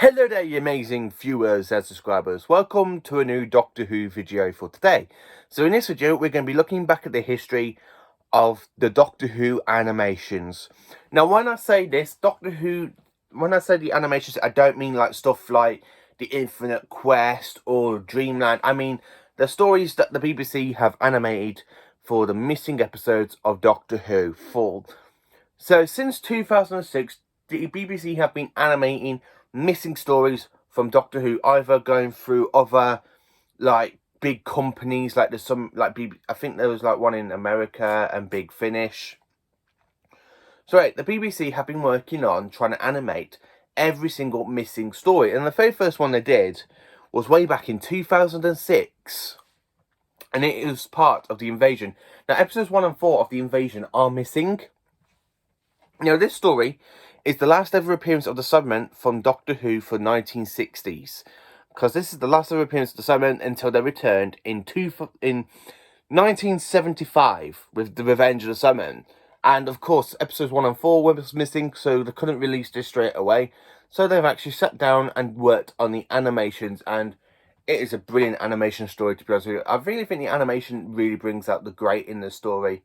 Hello there, you amazing viewers and subscribers. Welcome to a new Doctor Who video for today. So in this video, we're going to be looking back at the history of the Doctor Who animations. Now, when I say this, when I say the animations, I don't mean like stuff like The Infinite Quest or Dreamland. I mean the stories that the BBC have animated for the missing episodes of Doctor Who. So since 2006, the BBC have been animating missing stories from Doctor Who, either going through other like big companies, like there's some like I think there was like one in America and Big Finish. So right, the BBC have been working on trying to animate every single missing story, and the very first one they did was way back in 2006, and it was part of the Invasion. Now, episodes 1 and 4 of the Invasion are missing. Now, this story is the last ever appearance of the Cybermen from Doctor Who for 1960s. Because this is the last ever appearance of the Cybermen until they returned in 1975 with The Revenge of the Cybermen. And of course, episodes 1 and 4 were missing, so they couldn't release this straight away. So they've actually sat down and worked on the animations, and it is a brilliant animation story, to be honest with you. I really think the animation really brings out the great in the story,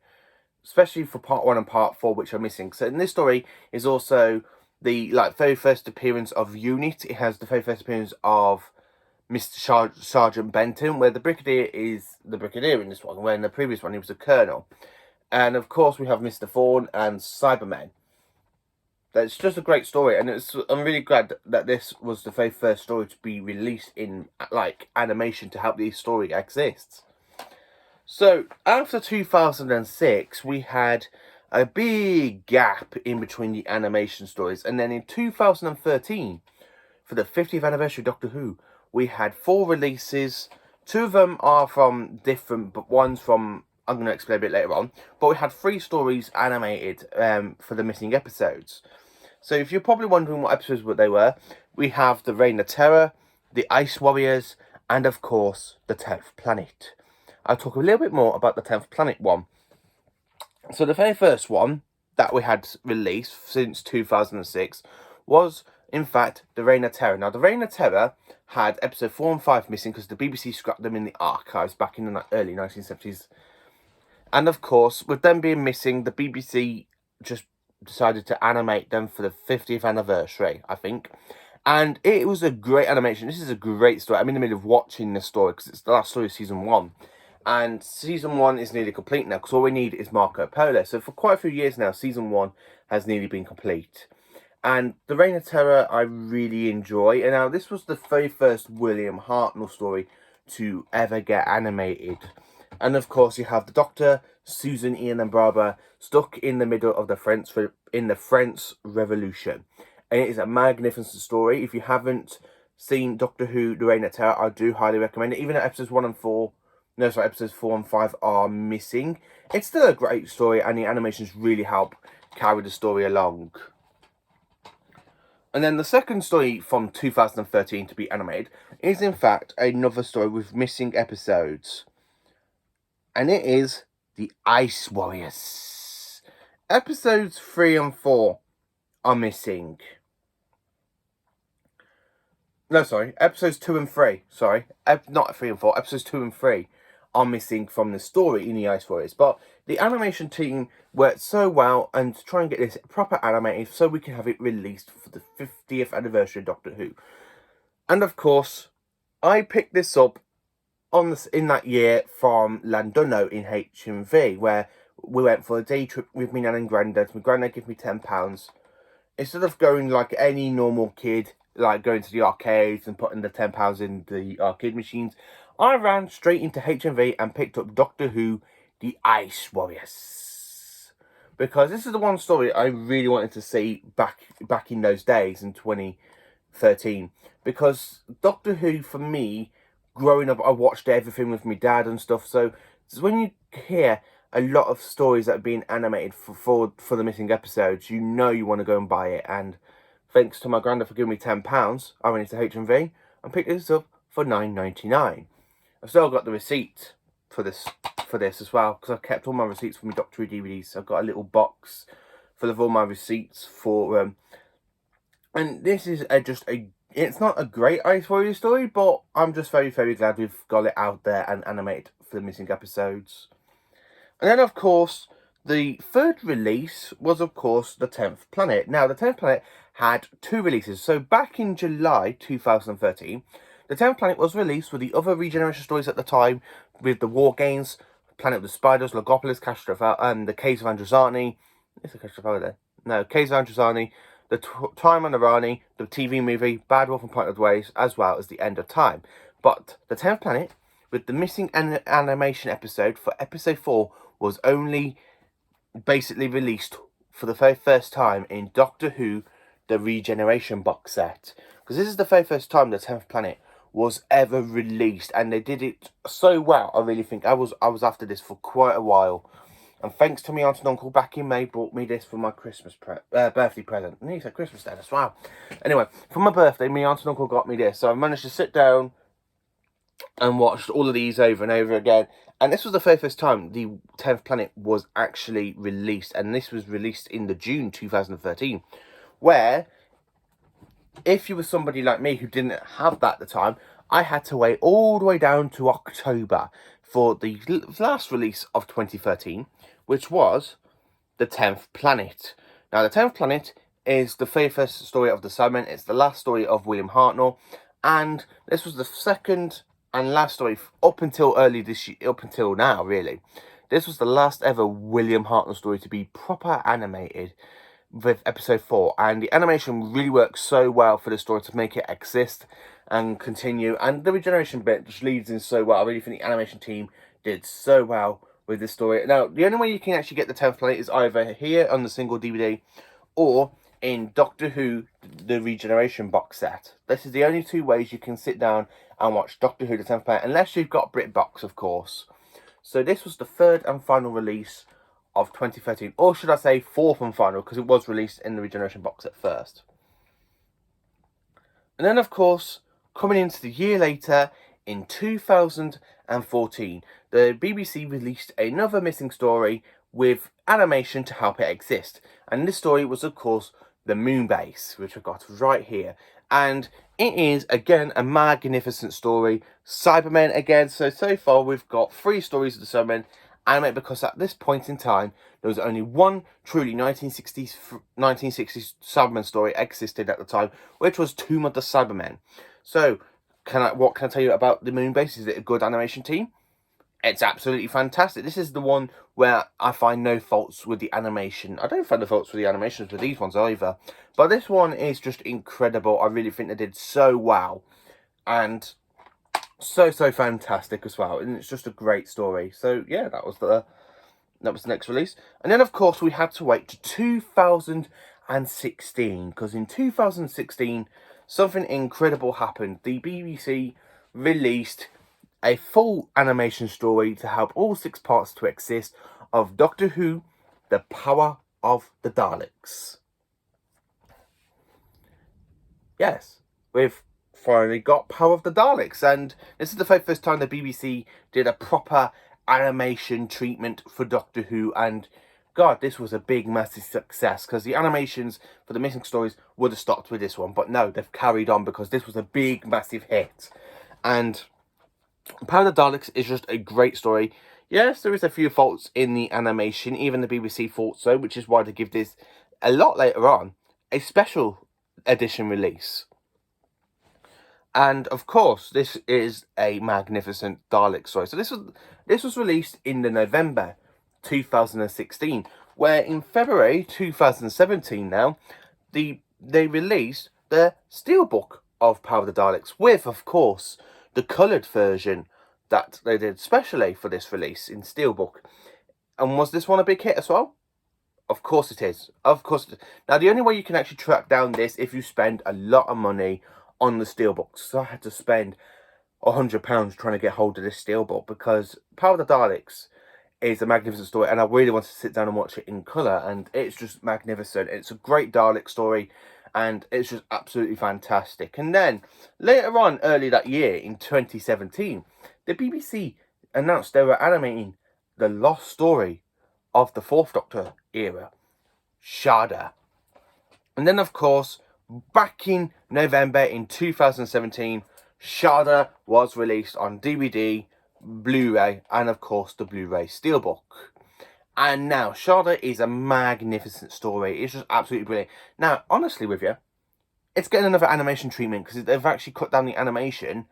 especially for part 1 and part 4, which are missing. So in this story is also the very first appearance of Unit. It has the very first appearance of Mr. Sergeant Benton, where the Brigadier is the Brigadier in this one, where in the previous one he was a Colonel. And of course we have Mr. Thorne and Cybermen. It's just a great story, and I'm really glad that this was the very first story to be released in animation to help the story exist. So, after 2006, we had a big gap in between the animation stories. And then in 2013, for the 50th anniversary of Doctor Who, we had 4 releases. 2 of them are from different, but one's from, I'm going to explain a bit later on. But we had 3 stories animated for the missing episodes. So, if you're probably wondering what episodes they were, we have the Macra Terra, the Ice Warriors, and of course, the 10th Planet. I'll talk a little bit more about the 10th Planet one. So the very first one that we had released since 2006 was, in fact, the Macra Terra. Now, the Macra Terra had episode 4 and 5 missing because the BBC scrapped them in the archives back in the early 1970s. And of course, with them being missing, the BBC just decided to animate them for the 50th anniversary, I think. And it was a great animation. This is a great story. I'm in the middle of watching this story because it's the last story of season 1. And season 1 is nearly complete now, because all we need is Marco Polo. So for quite a few years now, season 1 has nearly been complete. And the Macra Terra I really enjoy. And now this was the very first William Hartnell story to ever get animated. And of course you have the Doctor, Susan, Ian and Barbara stuck in the middle of the French Revolution. And it is a magnificent story. If you haven't seen Doctor Who, the Macra Terra, I do highly recommend it. Even though episodes 1 and 4... No, sorry, episodes 4 and 5 are missing. It's still a great story, and the animations really help carry the story along. And then the second story from 2013 to be animated is, in fact, another story with missing episodes. And it is the Ice Warriors. Episodes 3 and 4 are missing. No, sorry, episodes 2 and 3. Sorry, not 3 and 4, episodes 2 and 3. Are missing from the story in the Ice Warriors, but the animation team worked so well and to try and get this proper animated so we can have it released for the 50th anniversary of Doctor Who. And of course, I picked this up in that year from Llandudno in HMV, where we went for a day trip with me nan and granddad. My granddad gave me £10. Instead of going like any normal kid, like going to the arcades and putting the £10 in the arcade machines, I ran straight into HMV and picked up Doctor Who, the Ice Warriors. Because this is the one story I really wanted to see back in those days in 2013. Because Doctor Who, for me, growing up, I watched everything with my dad and stuff. So when you hear a lot of stories that are being animated for the missing episodes, you know you want to go and buy it. And thanks to my granddad for giving me £10, I went into HMV and picked this up for $9.99. I've still got the receipt for this as well, because I've kept all my receipts for my Doctor Who DVDs. So I've got a little box full of all my receipts for and this is just a It's not a great ice story, but I'm just very, very glad we've got it out there and animated for the missing episodes. And then, of course, the third release was, of course, The 10th Planet. Now, The 10th Planet had 2 releases. So, back in July 2013, The 10th Planet was released with the other regeneration stories at the time, with the War Games, Planet of the Spiders, Logopolis, the Caves of Androzani. Is the Caves of there? No, Caves of Androzani, The Time on the Rani, the TV movie, Bad Wolf and Point of the Waves, as well as The End of Time. But The 10th Planet, with the missing animation episode for episode 4, was only basically released for the very first time in Doctor Who, the Regeneration box set. Because this is the very first time The 10th Planet was ever released, and they did it so well. I really think I was after this for quite a while. And thanks to my aunt and uncle back in May, bought me this for my Christmas birthday present. And he said Christmas then as well. Anyway, for my birthday, my aunt and uncle got me this. So I managed to sit down and watched all of these over and over again. And this was the very first time the 10th Planet was actually released. And this was released in the June 2013. Where, if you were somebody like me who didn't have that at the time, I had to wait all the way down to October for the last release of 2013, which was The 10th Planet. Now, The 10th Planet is the very first story of the Cybermen. It's the last story of William Hartnell. And this was the second and last story up until early this year, up until now, really. This was the last ever William Hartnell story to be proper animated with episode 4. And the animation really works so well for the story to make it exist and continue. And the regeneration bit just leads in so well. I really think the animation team did so well with this story. Now, the only way you can actually get the 10th Planet is either here on the single DVD or in Doctor Who, the Regeneration box set. This is the only 2 ways you can sit down and watch Doctor Who, the 10th Planet, unless you've got BritBox, of course. So this was the 3rd and final release of 2013, or should I say 4th and final, because it was released in the Regeneration box set first. And then, of course, coming into the year later, in 2014, the BBC released another missing story with animation to help it exist. And this story was, of course, the Moon Base, which I've got right here. And it is, again, a magnificent story. Cybermen again. So far, we've got 3 stories of the Cybermen animated, because at this point in time, there was only one truly 1960s Cybermen story existed at the time, which was Tomb of the Cybermen. So, what can I tell you about the Moon Base? Is it a good animation team? It's absolutely fantastic. This is the one where I find no faults with the animation. I don't find the faults with the animations with these ones either. But this one is just incredible. I really think they did so well. And so fantastic as well. And it's just a great story. So, yeah, that was the next release. And then, of course, we had to wait to 2016. Because in 2016, something incredible happened. The BBC released a full animation story to help all 6 parts to exist of Doctor Who, The Power of the Daleks. Yes, we've finally got Power of the Daleks, and this is the very first time the BBC did a proper animation treatment for Doctor Who, and God, this was a big, massive success, because the animations for the missing stories would have stopped with this one, but no, they've carried on, because this was a big, massive hit. And Power of the Daleks is just a great story. Yes, there is a few faults in the animation, even the BBC thought so, which is why they give this, a lot later on, a special edition release. And of course, this is a magnificent Dalek story. So this was released in the November 2016, where in February 2017 now, they released the steelbook of Power of the Daleks with, of course, the coloured version that they did specially for this release in steelbook. And was this one a big hit as well? Of course it is. Of course it is. Now, the only way you can actually track down this if you spend a lot of money on the steelbook. So I had to spend £100 trying to get hold of this steelbook, because Power of the Daleks is a magnificent story, and I really wanted to sit down and watch it in colour, and it's just magnificent. It's a great Dalek story, and it's just absolutely fantastic. And then, later on, early that year, in 2017, the BBC announced they were animating the lost story of the 4th Doctor era, Shada. And then, of course, back in November in 2017, Sharda was released on DVD, Blu-ray, and of course the Blu-ray Steelbook. And now, Sharda is a magnificent story. It's just absolutely brilliant. Now, honestly with you, it's getting another animation treatment because they've actually cut down the animation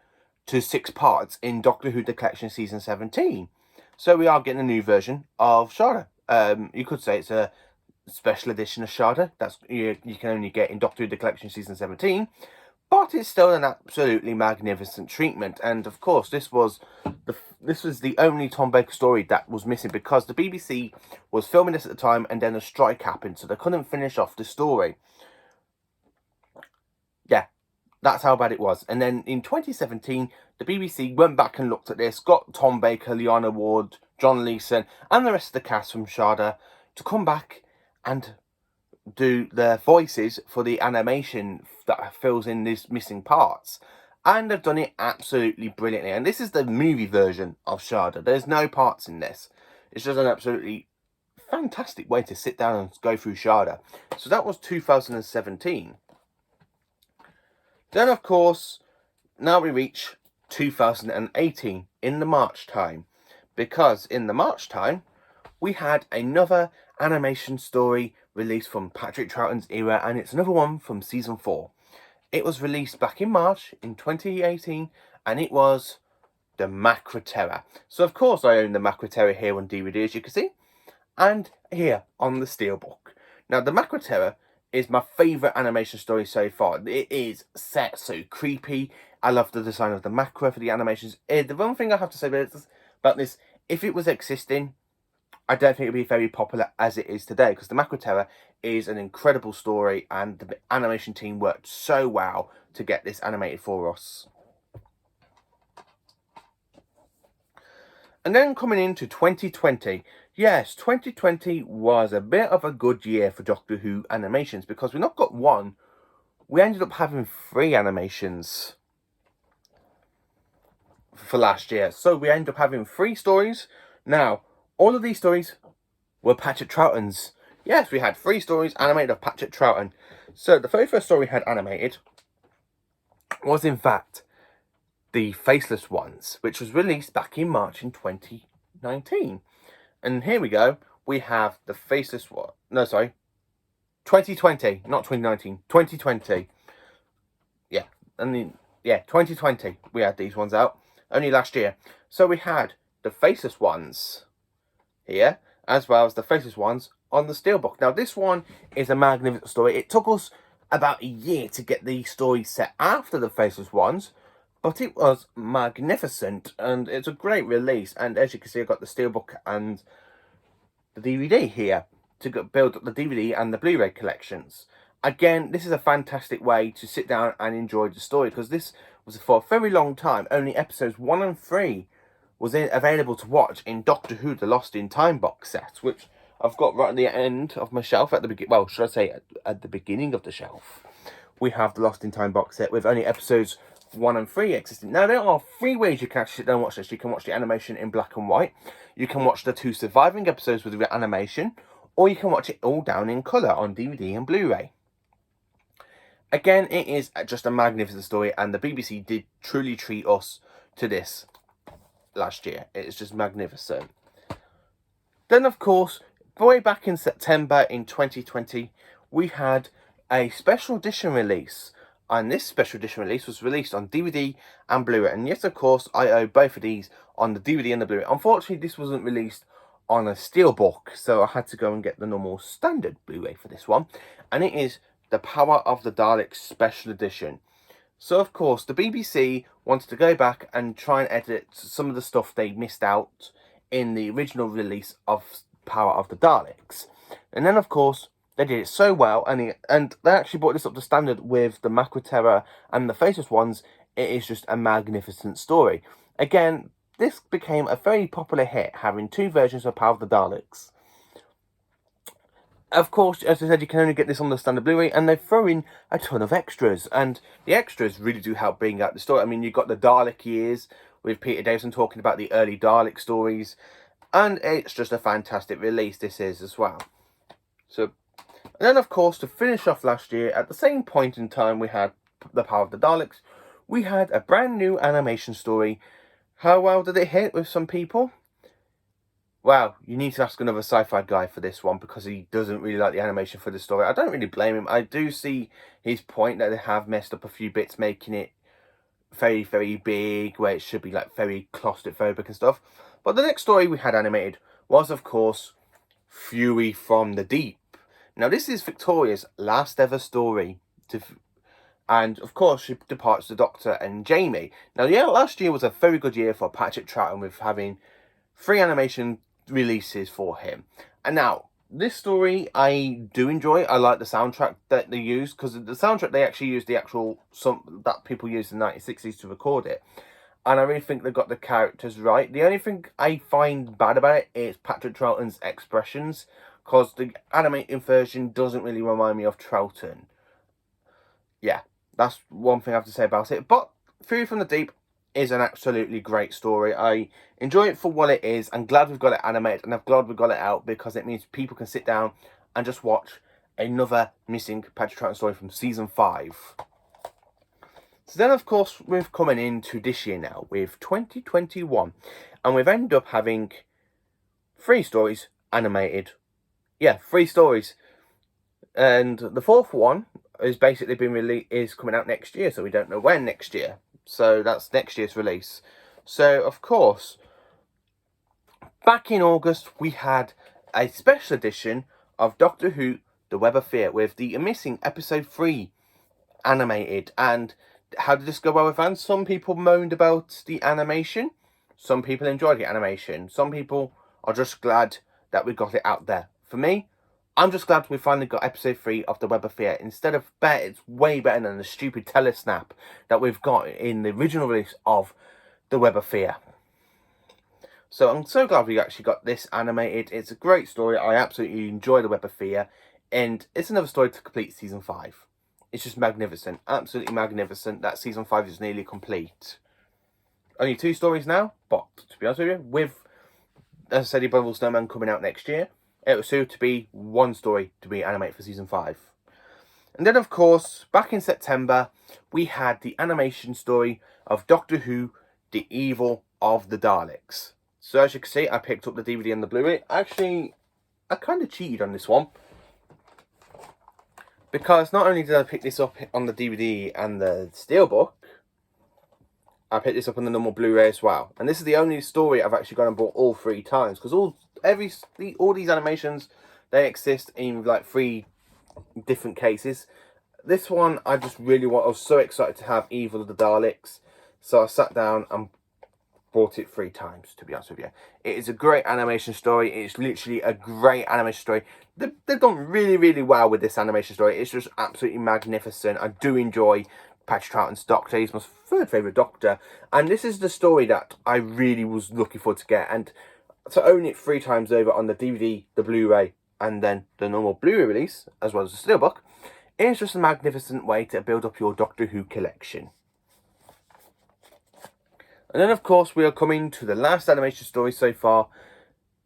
to 6 parts in Doctor Who The Collection Season 17. So we are getting a new version of Sharda. You could say it's a special edition of Sharda. That's you can only get in Doctor Who The Collection Season 17. But it's still an absolutely magnificent treatment. And of course, this was the only Tom Baker story that was missing because the BBC was filming this at the time and then a strike happened. So they couldn't finish off the story. Yeah, that's how bad it was. And then in 2017, the BBC went back and looked at this, got Tom Baker, Liana Ward, John Leeson, and the rest of the cast from Sharda to come back and do the voices for the animation that fills in these missing parts. And they've done it absolutely brilliantly. And this is the movie version of Sharda. There's no parts in this. It's just an absolutely fantastic way to sit down and go through Sharda. So that was 2017. Then, of course, now we reach 2018 in the March time. Because in the March time, we had another animation story released from Patrick Troughton's era, and it's another one from Season 4. It was released back in March in 2018, and it was the Macra Terra. So, of course, I own the Macra Terra here on DVD, as you can see, and here on the Steelbook. Now, the Macra Terra is my favourite animation story so far. It is set so creepy. I love the design of the Macra for the animations. The one thing I have to say about this, if it was existing, I don't think it would be very popular as it is today, because the Macra Terra is an incredible story and the animation team worked so well to get this animated for us. And then coming into 2020, yes, 2020 was a bit of a good year for Doctor Who animations because we not got one, we ended up having 3 animations for last year. So we ended up having 3 stories. Now, all of these stories were Patrick Troughton's. Yes, we had 3 stories animated of Patrick Troughton. So the very first story we had animated was in fact the Faceless Ones, which was released back in March in 2019. And here we go. We have the Faceless One. No, sorry. 2020, not 2019. 2020. Yeah. And then, 2020. We had these ones out. Only last year. So we had the Faceless Ones here, as well as the Faceless Ones on the Steelbook. Now, this one is a magnificent story. It took us about a year to get the story set after the Faceless Ones, but it was magnificent, and it's a great release. And as you can see, I've got the Steelbook and the DVD here to build up the DVD and the Blu-ray collections. Again, this is a fantastic way to sit down and enjoy the story, because this was for a very long time. Only episodes 1 and 3 was available to watch in Doctor Who The Lost in Time box set, which I've got right at the end of my shelf at the beginning. Well, should I say at the beginning of the shelf? We have the Lost in Time box set with only episodes 1 and 3 existing. Now, there are 3 ways you can actually sit down and watch this. You can watch the animation in black and white. You can watch the 2 surviving episodes with the animation. Or you can watch it all down in colour on DVD and Blu-ray. Again, it is just a magnificent story, and the BBC did truly treat us to this last year. It's just magnificent. Then, of course, way back in September in 2020, we had a special edition release. And this special edition release was released on DVD and Blu-ray. And yes, of course, I owe both of these on the DVD and the Blu-ray. Unfortunately, this wasn't released on a Steelbook, so I had to go and get the normal standard Blu-ray for this one. And it is the Power of the Daleks special edition. So, of course, the BBC wanted to go back and try and edit some of the stuff they missed out in the original release of Power of the Daleks. And then, of course, they did it so well, and they actually brought this up to standard with the Macra Terra and the Faceless Ones. It is just a magnificent story. Again, this became a very popular hit, having 2 versions of Power of the Daleks. Of course, as I said, you can only get this on the standard Blu-ray, and they throw in a ton of extras, and the extras really do help bring out the story. I mean, you've got the Dalek years with Peter Davison talking about the early Dalek stories, and it's just a fantastic release, this is, as well. So, And then, of course, to finish off last year, at the same point in time we had The Power of the Daleks, we had a brand new animation story. How well did it hit with some people? Well, you need to ask another sci-fi guy for this one, because he doesn't really like the animation for the story. I don't really blame him. I do see his point that they have messed up a few bits, making it very, very big, where it should be like very claustrophobic and stuff. But the next story we had animated was, of course, Fury from the Deep. Now, this is Victoria's last ever story, and of course she departs the Doctor and Jamie. Now, yeah, last year was a very good year for Patrick Troughton, with having 3 animation releases for him. And now, this story I do enjoy. I like the soundtrack that they use, because the soundtrack, they actually use the actual song that people used in the 1960s to record it. And I really think they got the characters right. The only thing I find bad about it is Patrick Troughton's expressions, because the animated version doesn't really remind me of Troughton. Yeah, that's one thing I have to say about it. But Fury from the Deep is an absolutely great story. I enjoy it for what it is. I'm glad we've got it animated, and I'm glad we've got it out, because it means people can sit down and just watch another missing Patrick Troughton story from season 5. So then, of course, we're coming into this year now with 2021, and we've ended up having 3 stories animated. Yeah, 3 stories, and the 4th one is basically is coming out next year, so we don't know when next year. So that's next year's release. So, of course, back in August, we had a special edition of Doctor Who, The Web of Fear, with the missing episode 3 animated. And how did this go well with fans? Some people moaned about the animation. Some people enjoyed the animation. Some people are just glad that we got it out there. For me, I'm just glad we finally got episode 3 of The Web of Fear. Instead of it's way better than the stupid telesnap that we've got in the original release of The Web of Fear. So I'm so glad we actually got this animated. It's a great story. I absolutely enjoy The Web of Fear. And it's another story to complete season 5. It's just magnificent. Absolutely magnificent that season 5 is nearly complete. Only 2 stories now. But to be honest with you, with, as I said, Abominable Snowman coming out next year, it was soon to be 1 story to be animated for season 5. And then, of course, back in September, we had the animation story of Doctor Who, The Evil of the Daleks. So as you can see, I picked up the DVD and the Blu-ray. Actually, I kind of cheated on this one, because not only did I pick this up on the DVD and the Steelbook, I picked this up on the normal Blu-ray as well. And this is the only story I've actually gone and bought all 3 times, because all these animations, they exist in like 3 different cases. This one I just really I was so excited to have Evil of the Daleks, so I sat down and bought it 3 times, to be honest with you. It is a great animation story. It's literally a great animation story. They've done really, really well with this animation story. It's just absolutely magnificent. I do enjoy Patrick Troughton's Doctor. He's my 3rd favourite Doctor. And this is the story that I really was looking forward to get. And to own it 3 times over on the DVD, the Blu-ray, and then the normal Blu-ray release, as well as the Steelbook, is just a magnificent way to build up your Doctor Who collection. And then, of course, we are coming to the last animation story so far,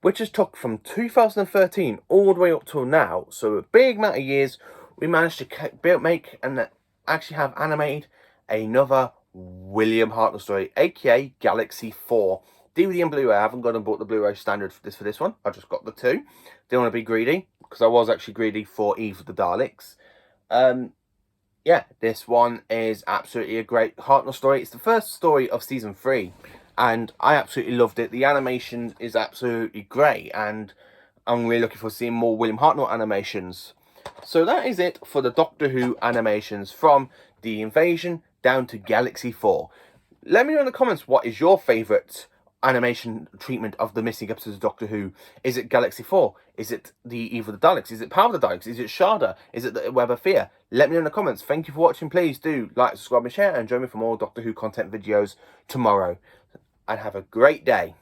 which has took from 2013 all the way up till now. So a big amount of years, we managed to make and actually have animated another William Hartnell story, aka Galaxy 4. DVD and Blu-ray. I haven't gone and bought the Blu-ray standard for this one. I just got the 2. Didn't want to be greedy, because I was actually greedy for Eve of the Daleks. Yeah, this one is absolutely a great Hartnell story. It's the first story of season 3, and I absolutely loved it. The animation is absolutely great, and I'm really looking forward to seeing more William Hartnell animations. So that is it for the Doctor Who animations, from The Invasion down to Galaxy 4. Let me know in the comments, what is your favourite animation treatment of the missing episodes of Doctor Who? Is it Galaxy 4? Is it the Evil of the Daleks? Is it Power of the Daleks? Is it Shada? Is it the Web of Fear? Let me know in the comments. Thank you for watching. Please do like, subscribe and share, and join me for more Doctor Who content videos tomorrow. And have a great day.